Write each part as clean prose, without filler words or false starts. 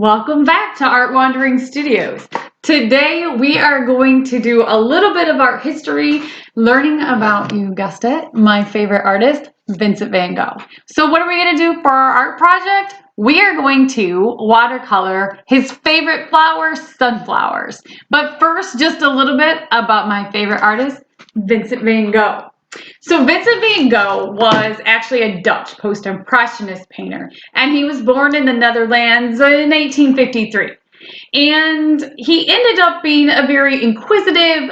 Welcome back to Art Wandering Studios. Today we are going to do a little bit of art history, learning about, you guessed it, my favorite artist, Vincent van Gogh. So what are we going to do for our art project? We are going to watercolor his favorite flower, sunflowers. But first, just a little bit about my favorite artist, Vincent van Gogh. So Vincent van Gogh was actually a Dutch post-impressionist painter, and he was born in the Netherlands in 1853. And he ended up being a very inquisitive,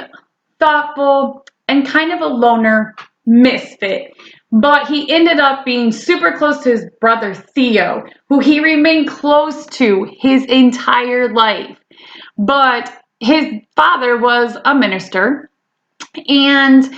thoughtful, and kind of a loner misfit. But he ended up being super close to his brother Theo, who he remained close to his entire life. But his father was a minister, and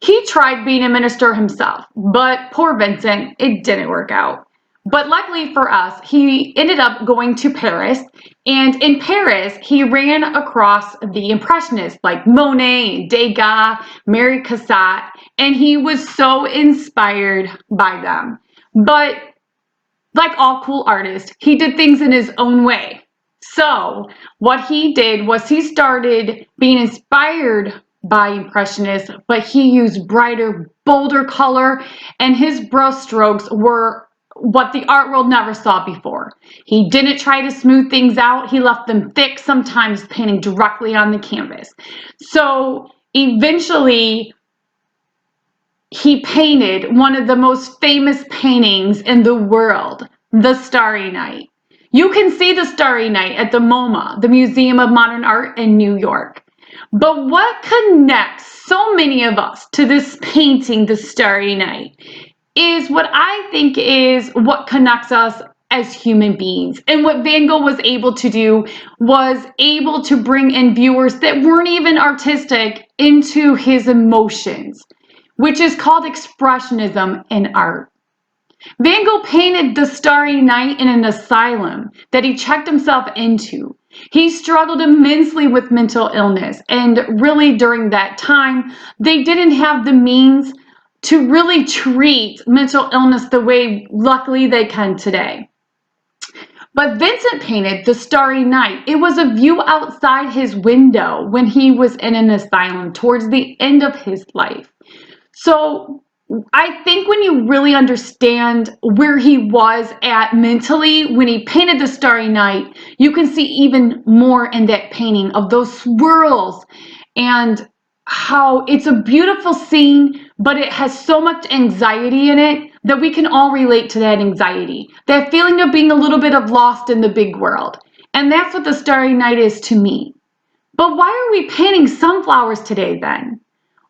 he tried being a minister himself, but poor Vincent, it didn't work out. But luckily for us, he ended up going to Paris, and in Paris, he ran across the Impressionists like Monet, Degas, Mary Cassatt, and he was so inspired by them. But like all cool artists, he did things in his own way. So what he did was he started being inspired by Impressionists, but he used brighter, bolder color, and his brush strokes were what the art world never saw before. He didn't try to smooth things out. He left them thick, sometimes painting directly on the canvas. So eventually, he painted one of the most famous paintings in the world, The Starry Night. You can see The Starry Night at the MoMA, the Museum of Modern Art in New York. But what connects so many of us to this painting, The Starry Night, is what I think is what connects us as human beings. And what Van Gogh was able to do was able to bring in viewers that weren't even artistic into his emotions, which is called expressionism in art. Van Gogh painted The Starry Night in an asylum that he checked himself into. He struggled immensely with mental illness, and really during that time, they didn't have the means to really treat mental illness the way luckily they can today. But Vincent painted The Starry Night. It was a view outside his window when he was in an asylum towards the end of his life. So I think when you really understand where he was at mentally when he painted The Starry Night, you can see even more in that painting of those swirls and how it's a beautiful scene, but it has so much anxiety in it that we can all relate to that anxiety, that feeling of being a little bit of lost in the big world. And that's what The Starry Night is to me. But why are we painting sunflowers today then?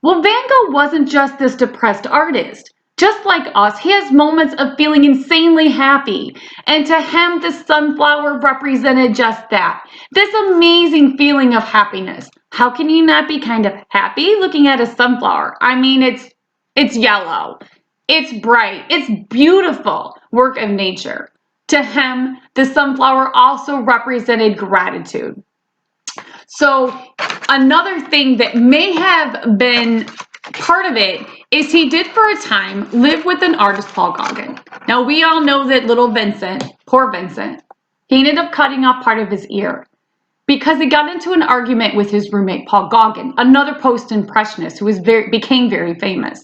Well, Van Gogh wasn't just this depressed artist. Just like us, he has moments of feeling insanely happy. And to him, the sunflower represented just that. This amazing feeling of happiness. How can you not be kind of happy looking at a sunflower? I mean, it's yellow. It's bright. It's beautiful work of nature. To him, the sunflower also represented gratitude. So another thing that may have been part of it is he did for a time live with an artist, Paul Gauguin. Now we all know that little Vincent, poor Vincent, he ended up cutting off part of his ear because he got into an argument with his roommate, Paul Gauguin, another post-impressionist who became very famous.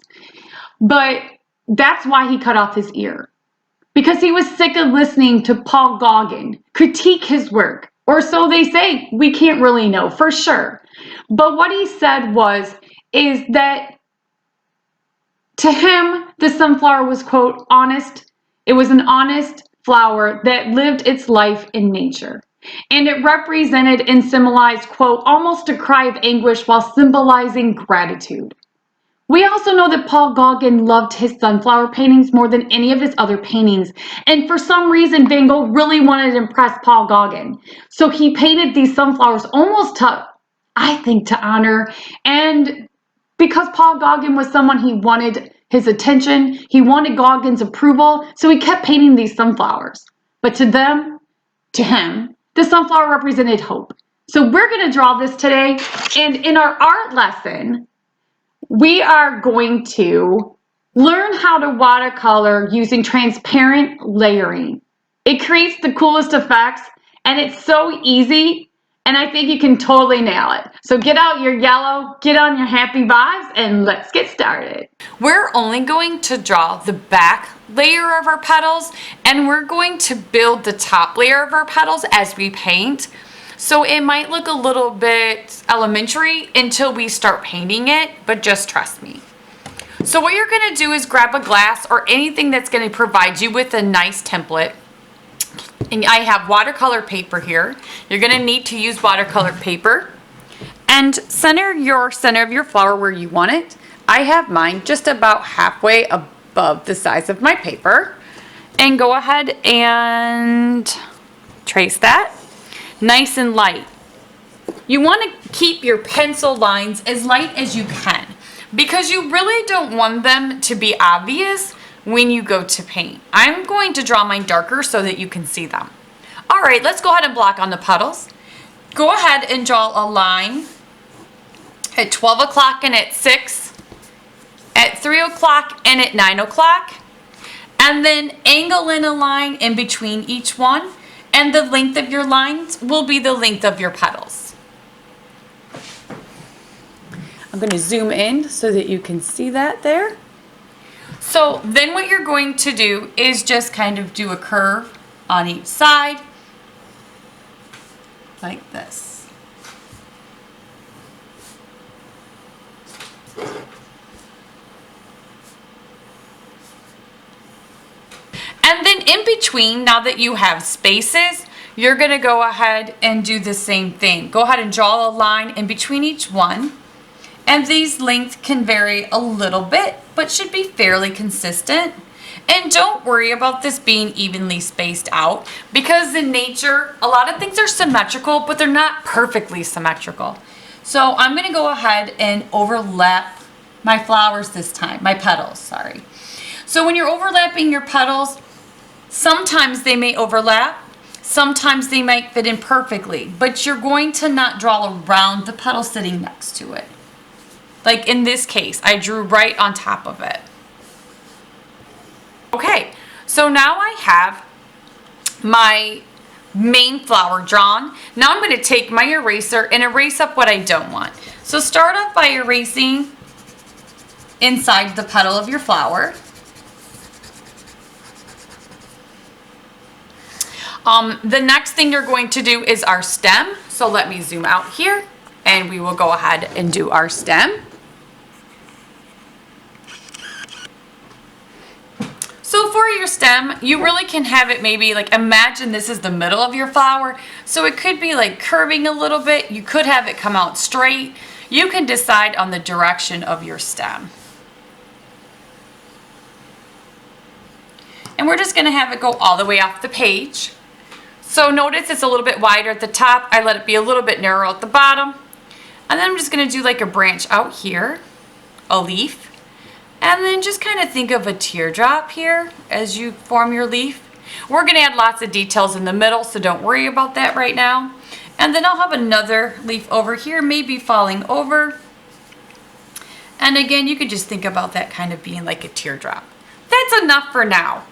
But that's why he cut off his ear, because he was sick of listening to Paul Gauguin critique his work. Or so they say. We can't really know for sure. But what he said is that to him, the sunflower was, quote, honest. It was an honest flower that lived its life in nature. And it represented and symbolized, quote, almost a cry of anguish while symbolizing gratitude. We also know that Paul Gauguin loved his sunflower paintings more than any of his other paintings. And for some reason, Van Gogh really wanted to impress Paul Gauguin. So he painted these sunflowers almost to, I think, to honor. And because Paul Gauguin was someone he wanted his attention, he wanted Gauguin's approval, so he kept painting these sunflowers. But to him, the sunflower represented hope. So we're going to draw this today. And in our art lesson, we are going to learn how to watercolor using transparent layering. It creates the coolest effects, And it's so easy, and I think you can totally nail it. So get out your yellow, get on your happy vibes, and let's get started. We're only going to draw the back layer of our petals, and we're going to build the top layer of our petals as we paint. So it might look a little bit elementary until we start painting it, but just trust me. So what you're going to do is grab a glass or anything that's going to provide you with a nice template. And I have watercolor paper here. You're going to need to use watercolor paper. And center of your flower where you want it. I have mine just about halfway above the size of my paper. And go ahead and trace that nice and light. You want to keep your pencil lines as light as you can, because you really don't want them to be obvious when you go to paint. I'm going to draw mine darker so that you can see them. All right, let's go ahead and block on the petals. Go ahead and draw a line at 12 o'clock and at 6, at 3 o'clock and at 9 o'clock, and then angle in a line in between each one, and the length of your lines will be the length of your petals. I'm going to zoom in so that you can see that there. So then what you're going to do is just kind of do a curve on each side, like this. And then in between, now that you have spaces, you're going to go ahead and do the same thing. Go ahead and draw a line in between each one. And these lengths can vary a little bit, but should be fairly consistent. And don't worry about this being evenly spaced out, because in nature, a lot of things are symmetrical, but they're not perfectly symmetrical. So I'm going to go ahead and overlap my flowers this time, my petals, sorry. So when you're overlapping your petals, sometimes they may overlap, sometimes they might fit in perfectly, but you're going to not draw around the petal sitting next to it. Like in this case, I drew right on top of it. Okay, so now I have my main flower drawn. Now I'm going to take my eraser and erase up what I don't want. So start off by erasing inside the petal of your flower. The next thing you're going to do is our stem. So let me zoom out here and we will go ahead and do our stem. So for your stem, you really can have it maybe like, imagine this is the middle of your flower. So it could be like curving a little bit. You could have it come out straight. You can decide on the direction of your stem. And we're just going to have it go all the way off the page. So notice it's a little bit wider at the top. I let it be a little bit narrow at the bottom. And then I'm just going to do like a branch out here, a leaf. And then just kind of think of a teardrop here as you form your leaf. We're going to add lots of details in the middle, so don't worry about that right now. And then I'll have another leaf over here, maybe falling over. And again, you could just think about that kind of being like a teardrop. That's enough for now.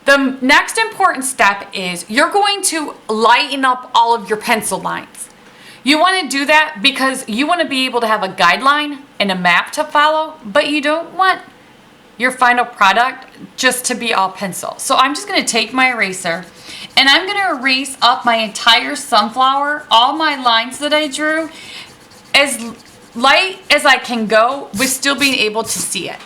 The next important step is you're going to lighten up all of your pencil lines. You want to do that because you want to be able to have a guideline and a map to follow, but you don't want your final product just to be all pencil. So I'm just going to take my eraser and I'm going to erase up my entire sunflower, all my lines that I drew, as light as I can go with still being able to see it.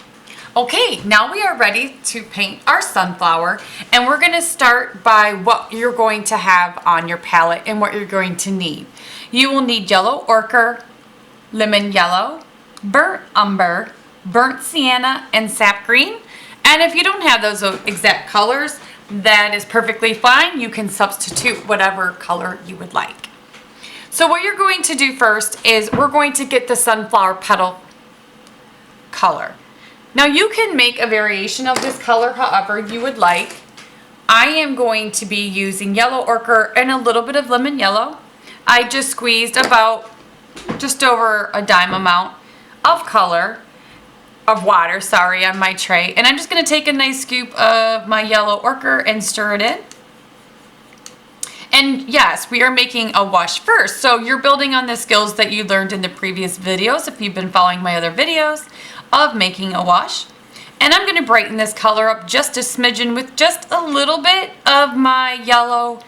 Okay, now we are ready to paint our sunflower, and we're going to start by what you're going to have on your palette and what you're going to need. You will need yellow ochre, lemon yellow, burnt umber, burnt sienna, and sap green. And if you don't have those exact colors, that is perfectly fine. You can substitute whatever color you would like. So what you're going to do first is we're going to get the sunflower petal color. Now you can make a variation of this color however you would like. I am going to be using yellow ochre and a little bit of lemon yellow. I just squeezed about just over a dime amount of water, on my tray. And I'm just going to take a nice scoop of my yellow ochre and stir it in. And yes, we are making a wash first. So you're building on the skills that you learned in the previous videos, if you've been following my other videos, of making a wash. And I'm going to brighten this color up just a smidgen with just a little bit of my yellow,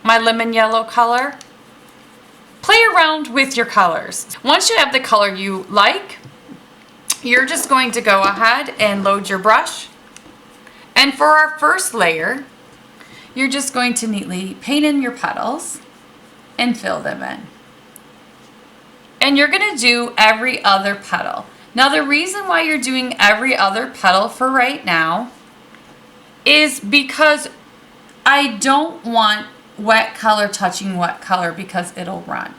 my lemon yellow color. Play around with your colors. Once you have the color you like, you're just going to go ahead and load your brush. And for our first layer, you're just going to neatly paint in your petals and fill them in. And you're going to do every other petal. Now the reason why you're doing every other petal for right now is because I don't want wet color touching wet color because it'll run.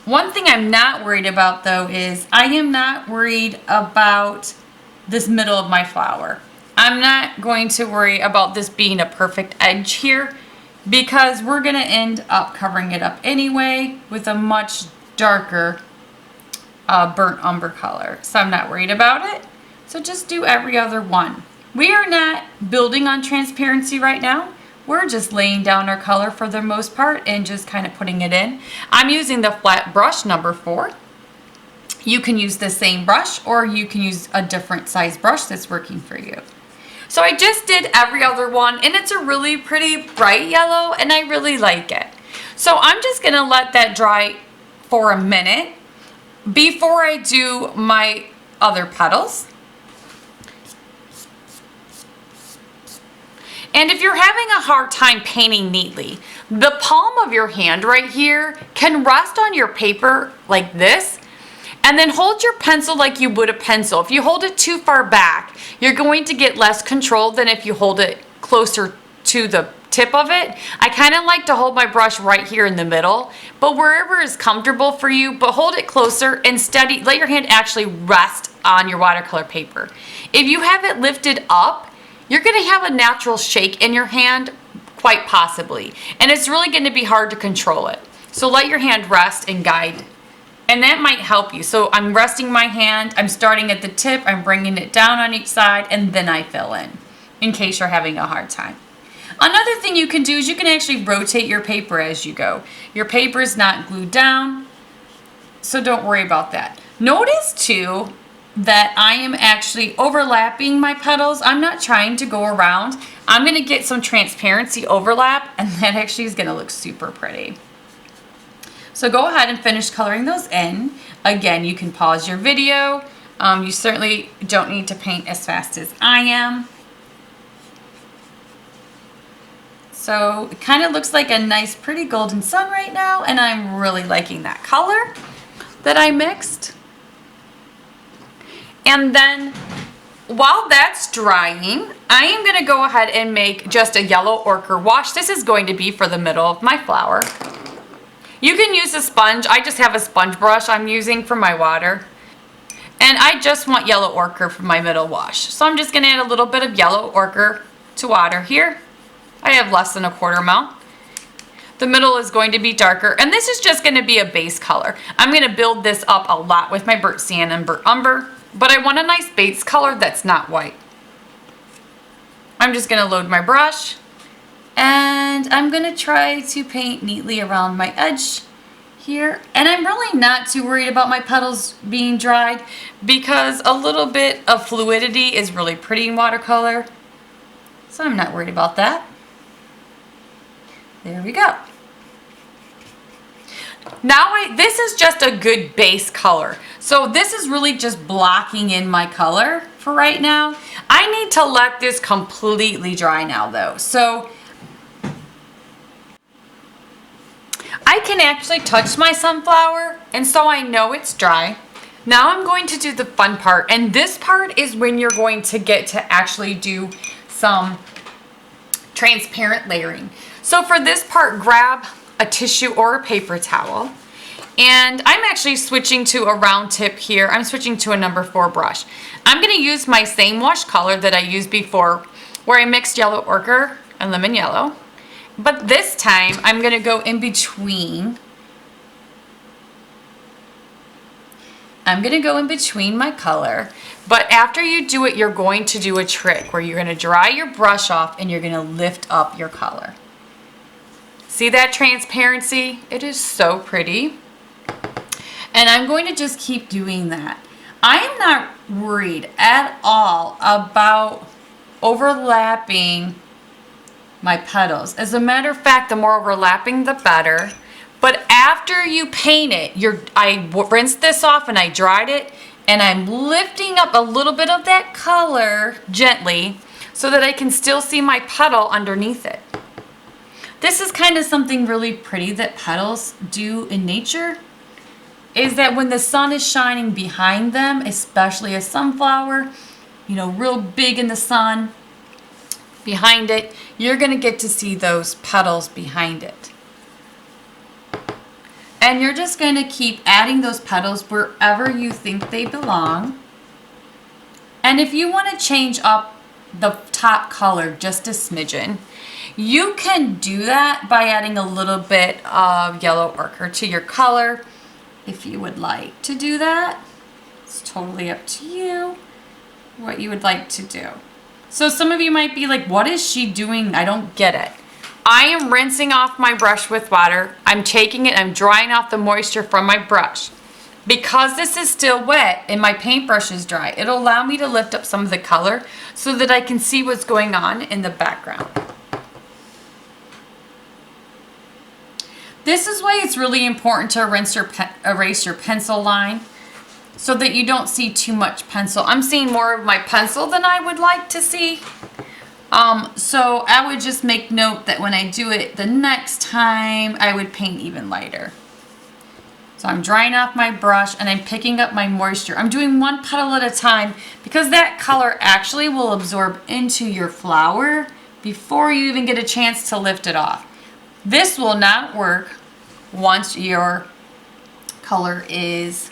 One thing I'm not worried about though is I am not worried about this middle of my flower. I'm not going to worry about this being a perfect edge here because we're going to end up covering it up anyway with a much darker burnt umber color. So I'm not worried about it. So just do every other one. We are not building on transparency right now. We're just laying down our color for the most part and just kind of putting it in. I'm using the flat brush number 4. You can use the same brush or you can use a different size brush that's working for you. So I just did every other one and it's a really pretty bright yellow and I really like it. So I'm just going to let that dry for a minute before I do my other petals. And if you're having a hard time painting neatly, the palm of your hand right here can rest on your paper like this. And then hold your pencil like you would a pencil. If you hold it too far back, you're going to get less control than if you hold it closer to the tip of it. I kind of like to hold my brush right here in the middle, but wherever is comfortable for you, but hold it closer and steady. Let your hand actually rest on your watercolor paper. If you have it lifted up, you're going to have a natural shake in your hand, quite possibly. And it's really going to be hard to control it. So let your hand rest and guide. And that might help you. So I'm resting my hand, I'm starting at the tip, I'm bringing it down on each side, and then I fill in case you're having a hard time. Another thing you can do is you can actually rotate your paper as you go. Your paper is not glued down, so don't worry about that. Notice too that I am actually overlapping my petals. I'm not trying to go around. I'm going to get some transparency overlap, and that actually is going to look super pretty. So go ahead and finish coloring those in. Again, you can pause your video. You certainly don't need to paint as fast as I am. So it kind of looks like a nice pretty golden sun right now, and I'm really liking that color that I mixed. And then while that's drying, I am going to go ahead and make just a yellow ochre wash. This is going to be for the middle of my flower. You can use a sponge. I just have a sponge brush I'm using for my water. And I just want yellow ochre for my middle wash. So I'm just going to add a little bit of yellow ochre to water here. I have less than a quarter ml. The middle is going to be darker. And this is just going to be a base color. I'm going to build this up a lot with my burnt sienna and burnt umber. But I want a nice base color that's not white. I'm just going to load my brush. And I'm going to try to paint neatly around my edge here. And I'm really not too worried about my petals being dried because a little bit of fluidity is really pretty in watercolor. So I'm not worried about that. There we go. Now this is just a good base color. So this is really just blocking in my color for right now. I need to let this completely dry now though. So I can actually touch my sunflower, and so I know it's dry. Now I'm going to do the fun part, and this part is when you're going to get to actually do some transparent layering. So for this part, grab a tissue or a paper towel, and I'm actually switching to a round tip here. I'm switching to a number 4 brush. I'm going to use my same wash color that I used before, where I mixed yellow ochre and lemon yellow. But this time, I'm going to go in between. I'm going to go in between my color. But after you do it, you're going to do a trick where you're going to dry your brush off and you're going to lift up your color. See that transparency? It is so pretty. And I'm going to just keep doing that. I am not worried at all about overlapping my petals. As a matter of fact, the more overlapping, the better. But after you paint it, I rinsed this off and I dried it, and I'm lifting up a little bit of that color gently so that I can still see my petal underneath it. This is kind of something really pretty that petals do in nature, is that when the sun is shining behind them, especially a sunflower, you know, real big in the sun behind it, you're going to get to see those petals behind it. And you're just going to keep adding those petals wherever you think they belong. And if you want to change up the top color just a smidgen, you can do that by adding a little bit of yellow ochre to your color. If you would like to do that, it's totally up to you what you would like to do. So some of you might be like, what is she doing? I don't get it. I am rinsing off my brush with water. I'm taking it, I'm drying off the moisture from my brush. Because this is still wet and my paintbrush is dry, it'll allow me to lift up some of the color so that I can see what's going on in the background. This is why it's really important to erase your pencil line so that you don't see too much pencil. I'm seeing more of my pencil than I would like to see. So I would just make note that when I do it the next time, I would paint even lighter. So I'm drying off my brush and I'm picking up my moisture. I'm doing one petal at a time because that color actually will absorb into your flower before you even get a chance to lift it off. This will not work once your color is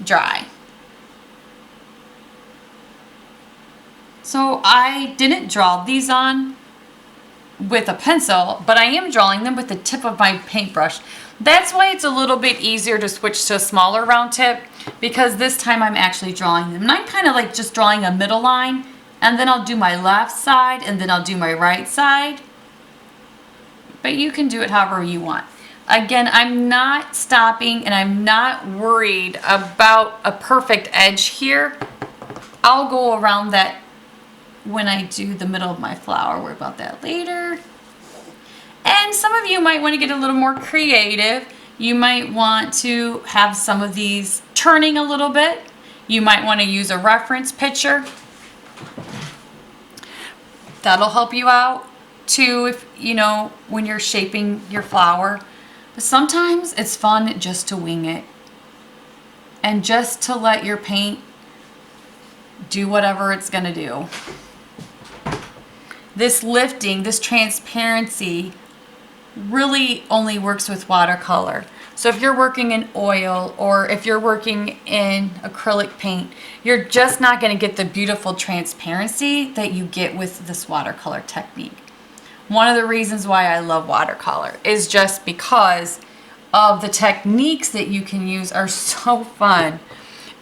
dry. So I didn't draw these on with a pencil, but I am drawing them with the tip of my paintbrush. That's why it's a little bit easier to switch to a smaller round tip, because this time I'm actually drawing them. And I'm kind of like just drawing a middle line, and then I'll do my left side, and then I'll do my right side. But you can do it however you want. Again, I'm not stopping and I'm not worried about a perfect edge here. I'll go around that when I do the middle of my flower. We'll worry about that later. And some of you might want to get a little more creative. You might want to have some of these turning a little bit. You might want to use a reference picture. That'll help you out too, if you know, when you're shaping your flower. But sometimes it's fun just to wing it and just to let your paint do whatever it's gonna do. This lifting, this transparency really only works with watercolor. So if you're working in oil or if you're working in acrylic paint, you're just not going to get the beautiful transparency that you get with this watercolor technique. One of the reasons why I love watercolor is just because of the techniques that you can use are so fun.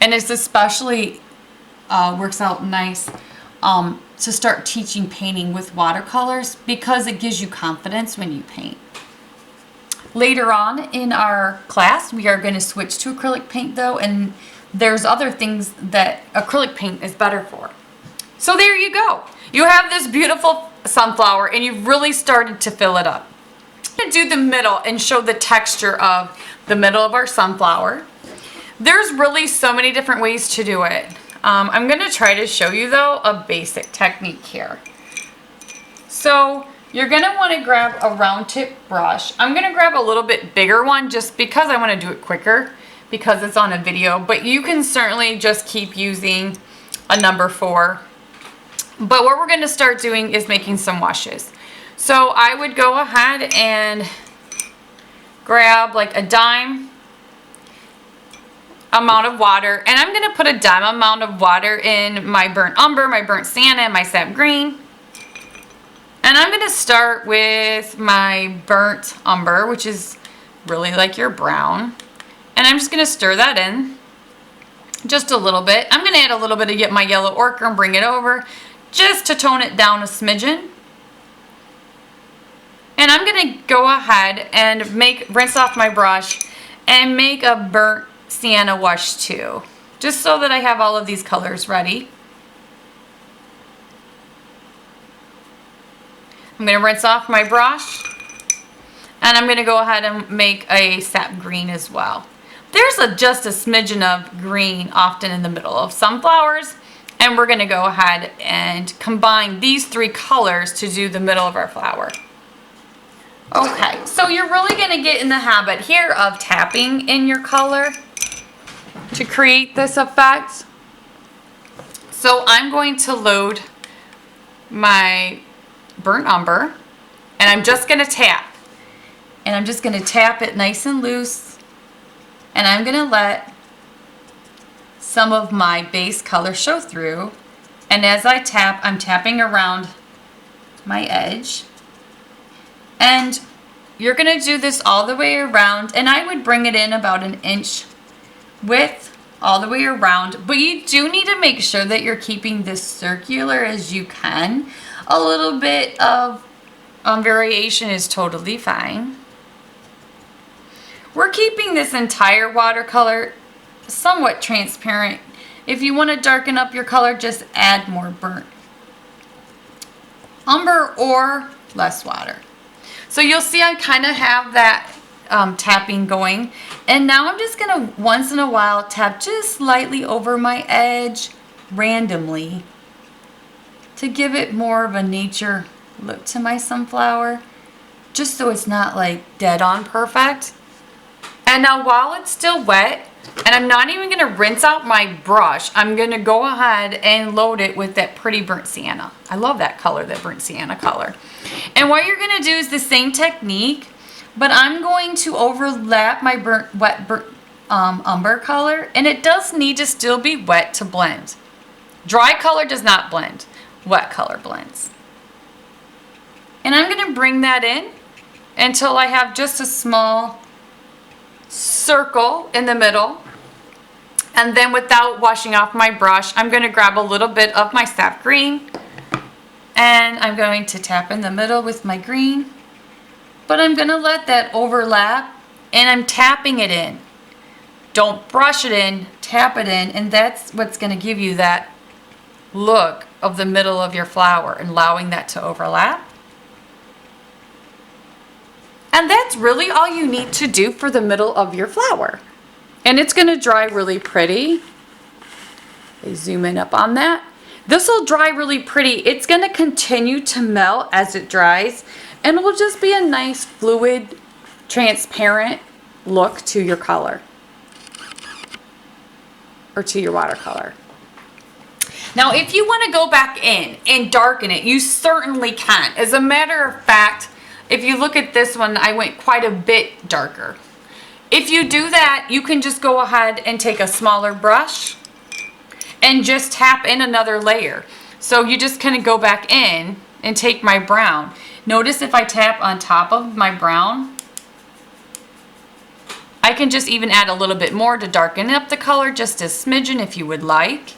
And it's especially works out nice to start teaching painting with watercolors because it gives you confidence when you paint. Later on in our class, we are going to switch to acrylic paint though, and there's other things that acrylic paint is better for. So there you go. You have this beautiful sunflower and you've really started to fill it up. I'm going to do the middle and show the texture of the middle of our sunflower. There's really so many different ways to do it. I'm going to try to show you though a basic technique here. So you're going to want to grab a round tip brush. I'm going to grab a little bit bigger one just because I want to do it quicker because it's on a video, but you can certainly just keep using a number 4. But what we're going to start doing is making some washes. So I would go ahead and grab like a dime amount of water, and I'm going to put a dime amount of water in my burnt umber, my burnt sienna, and my sap green. And I'm going to start with my burnt umber, which is really like your brown. And I'm just going to stir that in just a little bit. I'm going to add a little bit of my yellow ochre and bring it over just to tone it down a smidgen. And I'm going to go ahead and rinse off my brush and make a burnt sienna wash too, just so that I have all of these colors ready. I'm going to rinse off my brush, and I'm going to go ahead and make a sap green as well. There's just a smidgen of green often in the middle of sunflowers, and we're going to go ahead and combine these three colors to do the middle of our flower. Okay, so you're really going to get in the habit here of tapping in your color to create this effect. So I'm going to load my burnt umber, and I'm just going to tap. And I'm just going to tap it nice and loose, and I'm going to let some of my base color show through. And as I tap, I'm tapping around my edge. And you're going to do this all the way around, and I would bring it in about 1 inch width all the way around. But you do need to make sure that you're keeping this circular as you can. A little bit of variation is totally fine. We're keeping this entire watercolor somewhat transparent. If you want to darken up your color, just add more burnt umber or less water. So you'll see I kind of have that tapping going. And now I'm just going to once in a while tap just slightly over my edge randomly to give it more of a nature look to my sunflower, just so it's not like dead on perfect. And now while it's still wet, and I'm not even going to rinse out my brush, I'm going to go ahead and load it with that pretty burnt sienna. I love that color, that burnt sienna color. And what you're going to do is the same technique, but I'm going to overlap my wet burnt umber color, and it does need to still be wet to blend. Dry color does not blend. Wet color blends. And I'm going to bring that in until I have just a small circle in the middle. And then without washing off my brush, I'm going to grab a little bit of my sap green, and I'm going to tap in the middle with my green. But I'm going to let that overlap, and I'm tapping it in. Don't brush it in, tap it in, and that's what's going to give you that look of the middle of your flower, and allowing that to overlap. And that's really all you need to do for the middle of your flower. And it's going to dry really pretty. I zoom in up on that. This will dry really pretty. It's going to continue to melt as it dries, and it will just be a nice fluid, transparent look to your color, or to your watercolor. Now, if you want to go back in and darken it, you certainly can. As a matter of fact, if you look at this one, I went quite a bit darker. If you do that, you can just go ahead and take a smaller brush and just tap in another layer. So you just kind of go back in and take my brown. Notice if I tap on top of my brown, I can just even add a little bit more to darken up the color, just a smidgen if you would like.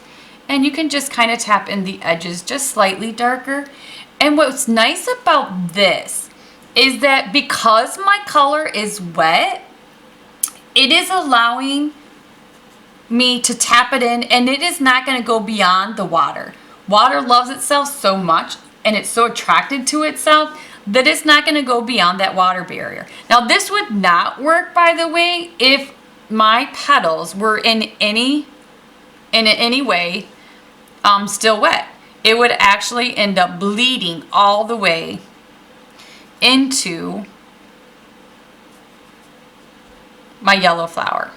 And you can just kind of tap in the edges just slightly darker. And what's nice about this is that because my color is wet, it is allowing me to tap it in, and it is not going to go beyond the water. Water loves itself so much, and it's so attracted to itself that it's not going to go beyond that water barrier. Now, this would not work, by the way, if my petals were in any way still wet. It would actually end up bleeding all the way into my yellow flower.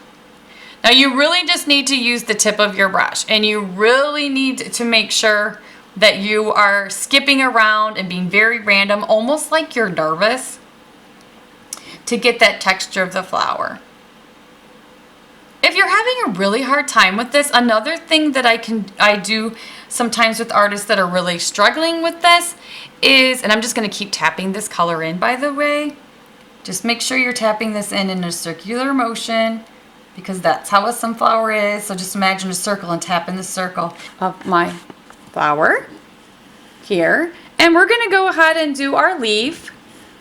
Now, you really just need to use the tip of your brush, and you really need to make sure that you are skipping around and being very random, almost like you're nervous, to get that texture of the flower. If you're having a really hard time with this, another thing that I do sometimes with artists that are really struggling with this is, and I'm just going to keep tapping this color in, by the way. Just make sure you're tapping this in a circular motion, because that's how a sunflower is. So just imagine a circle and tap in the circle of my flower here. And we're going to go ahead and do our leaf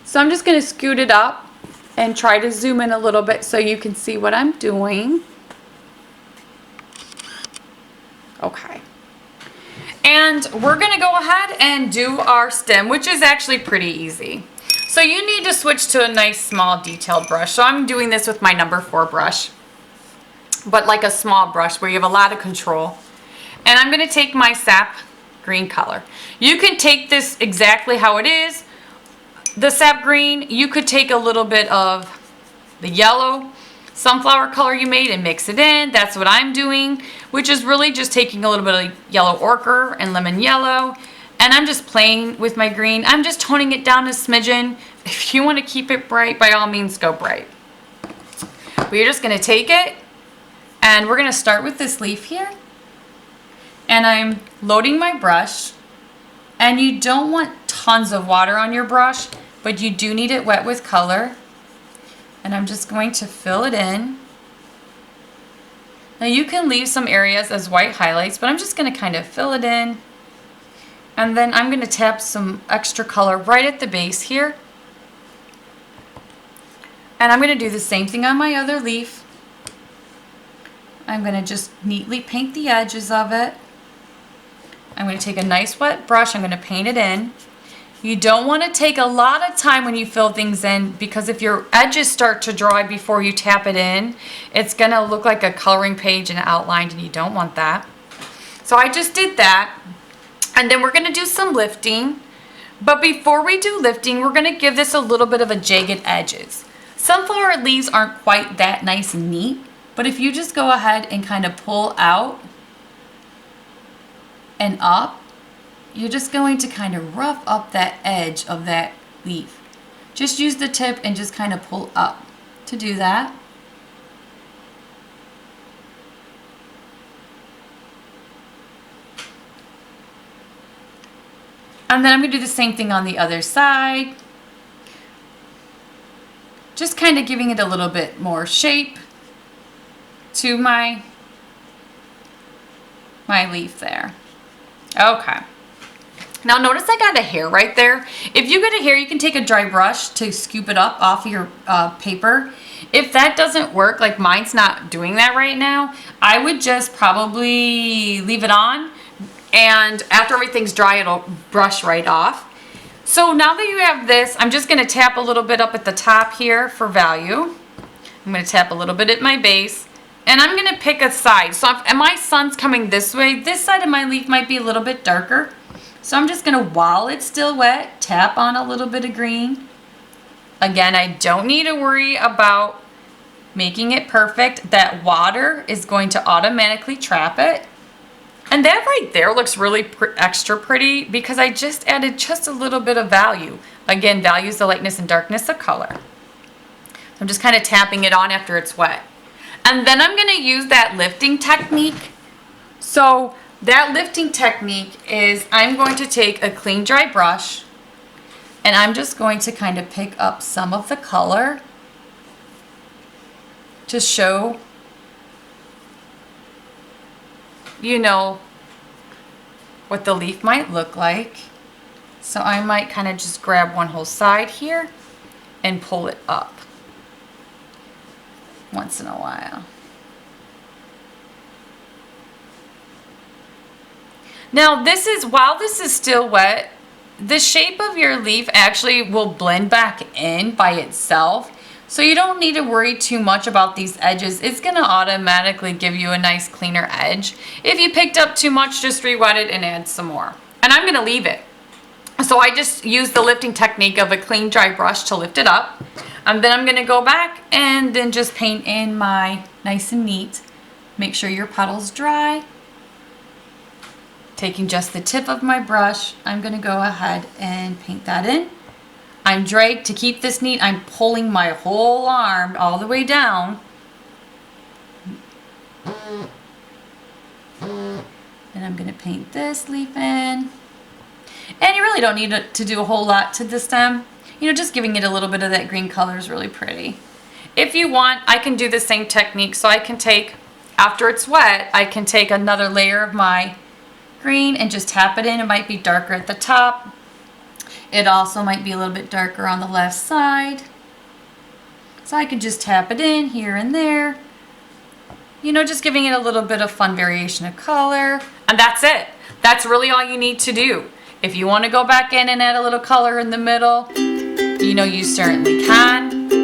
So I'm just going to scoot it up and try to zoom in a little bit so you can see what I'm doing. Okay. And we're going to go ahead and do our stem, which is actually pretty easy. So you need to switch to a nice small detailed brush. So I'm doing this with my number 4 brush, but like a small brush where you have a lot of control. And I'm going to take my sap green color. You can take this exactly how it is. The sap green, you could take a little bit of the yellow sunflower color you made and mix it in. That's what I'm doing, which is really just taking a little bit of yellow ochre and lemon yellow, and I'm just playing with my green. I'm just toning it down a smidgen. If you want to keep it bright, by all means go bright. We're just going to take it, and we're going to start with this leaf here, and I'm loading my brush, and you don't want tons of water on your brush, but you do need it wet with color. And I'm just going to fill it in. Now you can leave some areas as white highlights, but I'm just going to kind of fill it in. And then I'm going to tap some extra color right at the base here. And I'm going to do the same thing on my other leaf. I'm going to just neatly paint the edges of it. I'm going to take a nice wet brush. I'm going to paint it in. You don't want to take a lot of time when you fill things in, because if your edges start to dry before you tap it in, it's going to look like a coloring page and outlined, and you don't want that. So I just did that. And then we're going to do some lifting. But before we do lifting, we're going to give this a little bit of a jagged edges. Sunflower leaves aren't quite that nice and neat, but if you just go ahead and kind of pull out and up, you're just going to kind of rough up that edge of that leaf. Just use the tip and just kind of pull up to do that. And then I'm going to do the same thing on the other side. Just kind of giving it a little bit more shape to my leaf there. Okay. Now notice I got a hair right there. If you get a hair, you can take a dry brush to scoop it up off of your paper. If that doesn't work, like mine's not doing that right now, I would just probably leave it on, and after everything's dry, it'll brush right off. So now that you have this, I'm just gonna tap a little bit up at the top here for value. I'm gonna tap a little bit at my base, and I'm gonna pick a side. So if my sun's coming this way, this side of my leaf might be a little bit darker. So I'm just going to, while it's still wet, tap on a little bit of green. Again, I don't need to worry about making it perfect. That water is going to automatically trap it. And that right there looks really extra pretty because I just added just a little bit of value. Again, value is the lightness and darkness of color. So I'm just kind of tapping it on after it's wet. And then I'm going to use that lifting technique. So that lifting technique is I'm going to take a clean dry brush, and I'm just going to kind of pick up some of the color to show, you know, what the leaf might look like. So I might kind of just grab one whole side here and pull it up once in a while. Now this is, while this is still wet, the shape of your leaf actually will blend back in by itself. So you don't need to worry too much about these edges. It's going to automatically give you a nice cleaner edge. If you picked up too much, just re-wet it and add some more. And I'm going to leave it. So I just use the lifting technique of a clean dry brush to lift it up. And then I'm going to go back and then just paint in my nice and neat. Make sure your petal's dry. Taking just the tip of my brush, I'm going to go ahead and paint that in. I'm dragged to keep this neat. I'm pulling my whole arm all the way down. And I'm going to paint this leaf in. And you really don't need to do a whole lot to the stem. You know, just giving it a little bit of that green color is really pretty. If you want, I can do the same technique. So I can take, after it's wet, I can take another layer of my green and just tap it in. It might be darker at the top. It also might be a little bit darker on the left side. So I can just tap it in here and there. You know, just giving it a little bit of fun variation of color. And that's it. That's really all you need to do. If you want to go back in and add a little color in the middle, you know you certainly can.